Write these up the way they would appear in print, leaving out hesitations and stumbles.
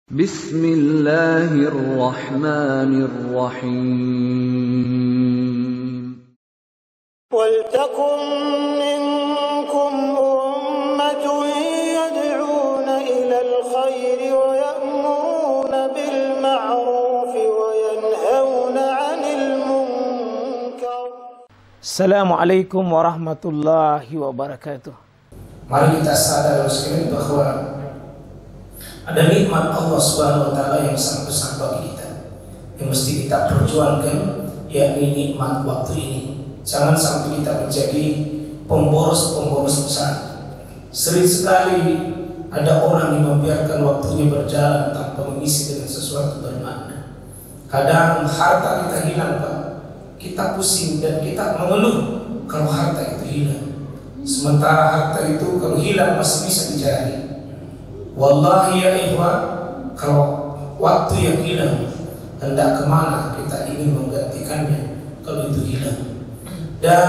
Bismillahirrahmanirrahim. Waltakum minkum ummatun yad'una ilal khairi wa ya'muruna bil ma'ruf wa yanhauna 'anil munkar. Assalamualaikum warahmatullahi wabarakatuh. Mari kita sadar sekali bahwa ada nikmat Allah Subhanahu wa taala yang sangat besar bagi kita, yang mesti kita perjuangkan, yakni nikmat waktu ini. Jangan sampai kita menjadi pemboros besar. Sering sekali ada orang yang membiarkan waktunya berjalan tanpa mengisi dengan sesuatu bermakna. Kadang harta kita hilang, Pak. Kita pusing dan kita mengeluh kalau harta itu hilang. Sementara harta itu kalau hilang masih bisa dicari. Wallahi ya ikhwan, kalau waktu yang hilang, hendak kemana kita ingin menggantikannya kalau itu hilang. Dan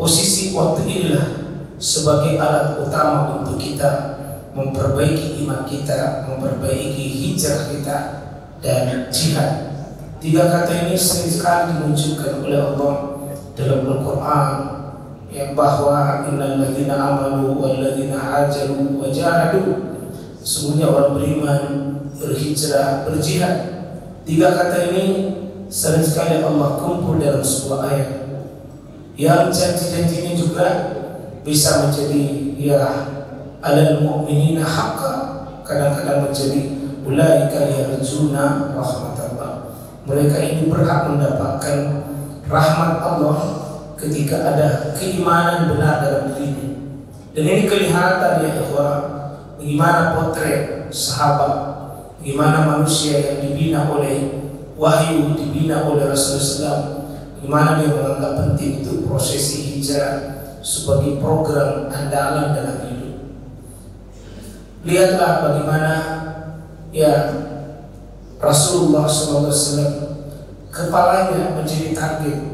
posisi waktu inilah sebagai alat utama untuk kita memperbaiki iman kita, memperbaiki hijrah kita dan jihad. Tiga kata ini sering sekali dimunculkan oleh Allah dalam Al-Quran, yang bahwa innal ladzina amanu wal ladzina hajaru wa jahadu, sesungguhnya orang beriman, berhijrah, berjihad. Tiga kata ini sering sekali Allah kumpul dalam sebuah ayat, yang janji-janjinya juga bisa menjadi ya alal mu'minina haqqa, kadang-kadang menjadi ulaika yarjuna rahmatallah. Mereka ini berhak mendapatkan rahmat Allah ketika ada keimanan benar dalam dirinya. Dan ini kelihatan ya ikhwah, bagaimana potret sahabat, bagaimana manusia yang dibina oleh wahyu, dibina oleh Rasulullah SAW, bagaimana dia menganggap penting itu prosesi hijrah sebagai program andalan dalam hidup. Lihatlah bagaimana ya Rasulullah SAW kepalanya menjadi target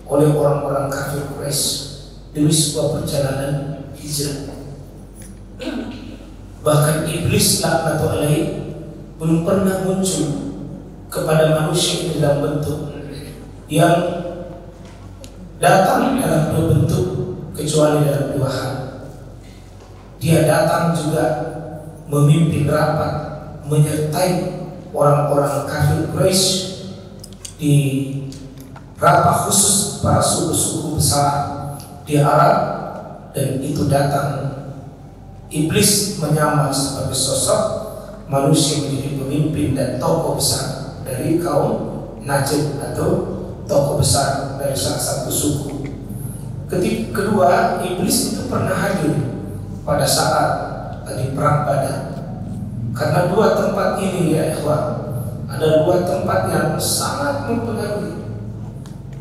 oleh orang-orang kafir Quraisy demi sebuah perjalanan hijrah. Bahkan iblis laknatu alaih belum pernah muncul kepada manusia dalam bentuk yang datang dalam dua bentuk kecuali dalam dua hal. Dia datang juga memimpin rapat menyertai orang-orang kafir Quraisy di rapat khusus para suku-suku besar di Arab, dan itu datang iblis menyamar sebagai sosok manusia menjadi pemimpin dan tokoh besar dari kaum Najd atau tokoh besar dari salah satu suku. Kedua, iblis itu pernah hadir pada saat di perang Badar. Karena dua tempat ini ya ikhwan, ada dua tempat yang sangat mempengaruhi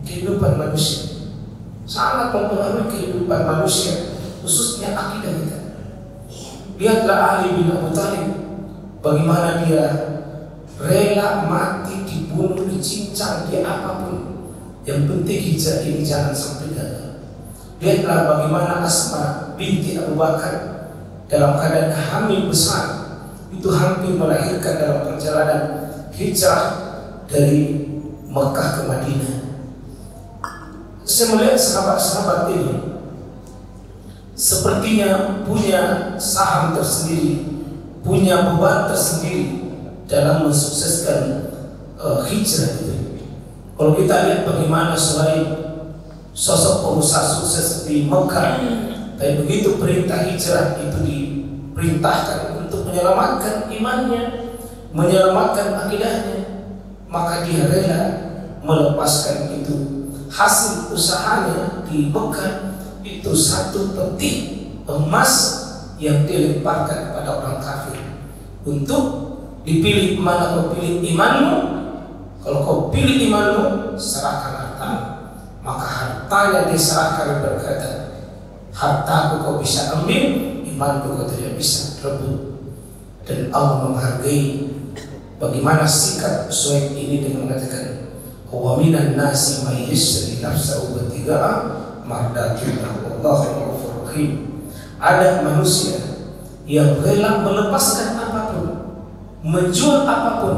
kehidupan manusia, sangat mempengaruhi kehidupan manusia, khususnya akidah kita. Lihatlah Ali bin Abi Thalib, bagaimana dia rela mati, dibunuh, dicincang, dia apapun, yang penting hijrah ini jangan sampai gagal. Lihatlah bagaimana Asma binti Abu Bakar dalam keadaan hamil besar, itu hampir melahirkan dalam perjalanan hijrah dari Mekah ke Madinah. Saya melihat sahabat-sahabat ini sepertinya punya saham tersendiri, punya beban tersendiri dalam mensukseskan hijrah itu. Kalau kita lihat bagaimana selain sosok pengusaha sukses di Mekah, tapi begitu perintah hijrah itu diperintahkan untuk menyelamatkan imannya, menyelamatkan akidahnya, maka dia rela melepaskan itu. Hasil usahanya di Mekah itu 1 peti emas yang dilemparkan kepada orang kafir untuk dipilih, mana kau pilih imanmu. Kalau kau pilih imanmu, serahkan hartamu. Maka hartanya diserahkan, berkata, hartaku kau bisa ambil, imanku kau tidak bisa rebut. Dan Allah menghargai bagaimana sikap Suhaib ini dengan mengatakan, wa minan nasi may yashri nafsahu ibtigha'a mardatillah wallahu ghafurur rahim. Ada manusia yang rela melepaskan apapun, menjual apapun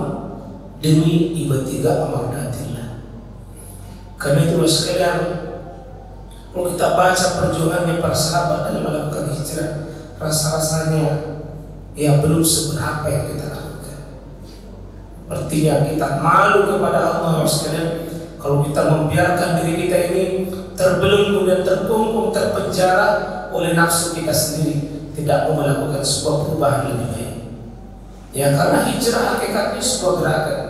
demi ibtiga mardatillah. Karena itu sekalian, kalau kita baca perjuangannya para sahabat dalam melakukan hijrah, rasa-rasanya ya belum seberapa yang kita lakukan. Artinya kita malu kepada Allah sekalian kalau kita membiarkan diri kita ini terbelenggu dan terkungkung, terpenjara oleh nafsu kita sendiri, tidak mau melakukan sebuah perubahan lebih baik. Ya, karena hijrah hakikatnya sebuah gerakan,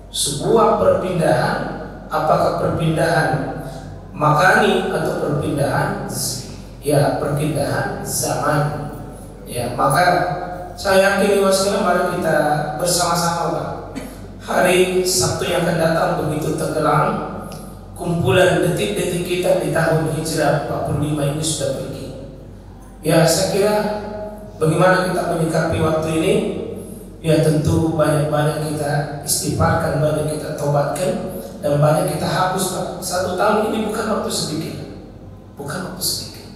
sebuah perpindahan. Apakah perpindahan makani atau perpindahan perpindahan zaman. Ya, maka saya yakin wasallam, mari kita bersama-sama Pak. Hari Sabtu yang akan datang begitu tergelam, kumpulan detik-detik kita di tahun hijrah 45 ini sudah pergi. Ya, saya kira bagaimana kita menyikapi waktu ini? Ya, tentu banyak-banyak kita istighfarkan, banyak kita tobatkan, dan banyak kita hapus Pak. 1 tahun ini bukan waktu sedikit, bukan waktu sedikit.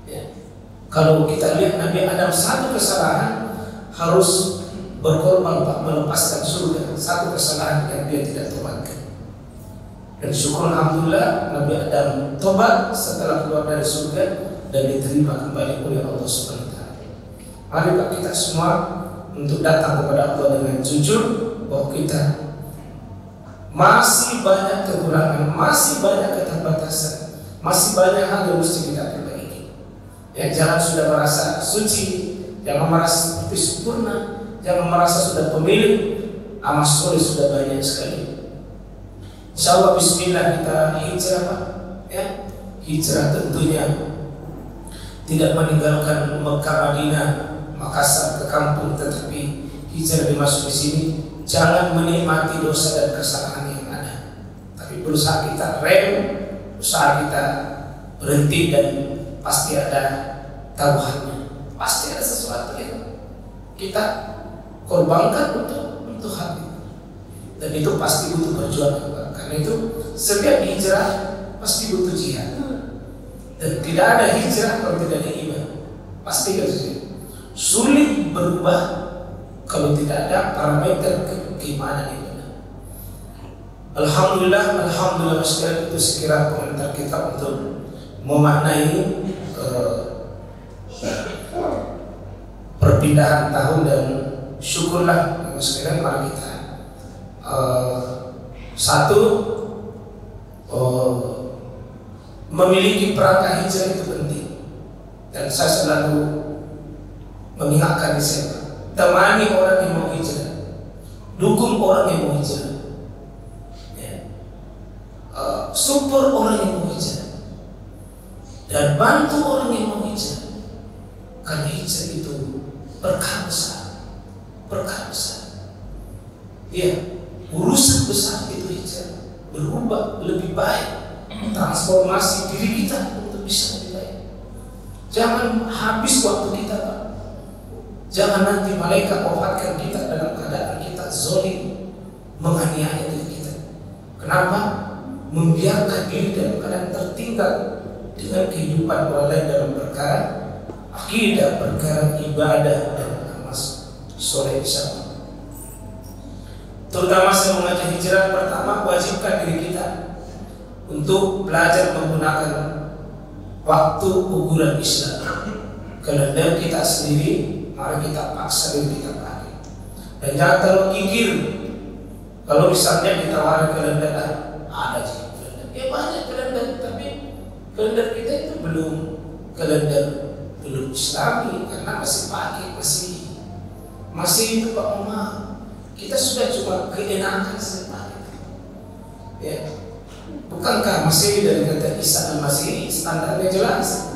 Ya. Kalau kita lihat Nabi Adam, satu kesalahan harus berkorban Pak, melepaskan surga. Satu kesalahan yang dia tidak tobatkan. Dan syukur alhamdulillah Nabi Adam tobat setelah keluar dari surga dan diterima kembali oleh Allah Subhanahu wa taala. Mari Pak, kita semua untuk datang kepada Allah dengan jujur bahwa kita masih banyak kekurangan, masih banyak keterbatasan, masih banyak hal yang mesti kita perbaiki. Ya, jangan sudah merasa suci, jangan merasa seperti sempurna, jangan merasa sudah pemilik. Amal soleh sudah banyak sekali. Insyaallah bismillah kita hijrah Pak. Ya, hijrah tentunya tidak meninggalkan Mekah, Madinah, Makassar ke kampung, tetapi hijrah dimasuk di sini. Jangan menikmati dosa dan kesalahan yang ada, tapi berusaha kita rem, berusaha kita berhenti, dan pasti ada taruhannya, pasti ada sesuatu yang kita korbankan untuk hati, dan itu pasti butuh perjuangan. Karena itu setiap hijrah pasti butuh jihad, dan tidak ada hijrah kalau tidak ada iman. Pasti sulit berubah kalau tidak ada parameter keimanan itu. Alhamdulillah sekali, itu sekira komentar kita untuk memaknai perpindahan tahun, dan syukurlah sekalian mari kita satu, memiliki perangkat hijrah itu penting, dan saya selalu mengingatkan di sini, temani orang yang mau hijrah, dukung orang yang mau hijrah, ya. Support orang yang mau hijrah, dan bantu orang yang mau hijrah. Karena hijrah itu berkah besar, berkah besar. Ya, urusan besar itu hijrah, berubah lebih baik, transformasi diri kita untuk bisa lebih baik. Jangan habis waktu kita Pak. Jangan nanti malaikat wafatkan kita dalam keadaan kita zalim, menganiaya diri kita. Kenapa? Membiarkan diri dalam keadaan tertinggal dengan kehidupan orang lain dalam perkara akidah, perkara ibadah, dan amal soleh insyaAllah. Terutama saya mengajar hijrah, pertama wajibkan diri kita untuk belajar menggunakan waktu ukuran Islam. Kalender kita sendiri, mari kita paksa diri kita pakai. Dan jangan terlalu gigir. Kalau misalnya ditawari kalender, ada sih kalender, ya banyak kalender, tapi kalender kita itu belum Islami, karena masih pakai, masih itu Pak Mama. Kita sudah cuma keenakan saja. Ya, bukankah masih dari kata Isa al-Masih standarnya jelas?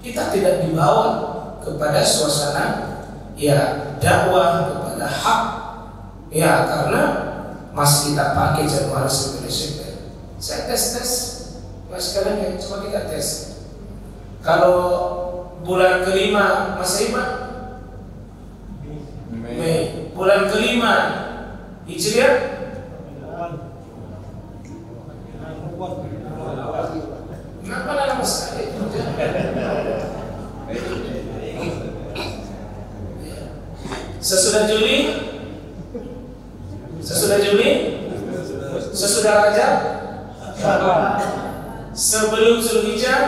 Kita tidak dibawa kepada suasana ya dakwah kepada hak, ya karena masih kita pakai Januari sampai Desember. Saya tes mas sekarang ya, coba kita tes. Kalau bulan kelima Mas Iman, Mei. Bulan kelima Hijriah, kenapa lama sekali? Sesuai Sesudah Juli? Sesudah Juli? Sesudah Rajab? Sebelum Zulhijjah?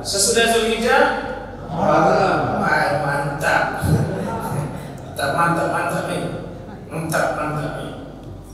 Sesudah Zulhijjah? Mantap. Mantap nih. Mantap nih.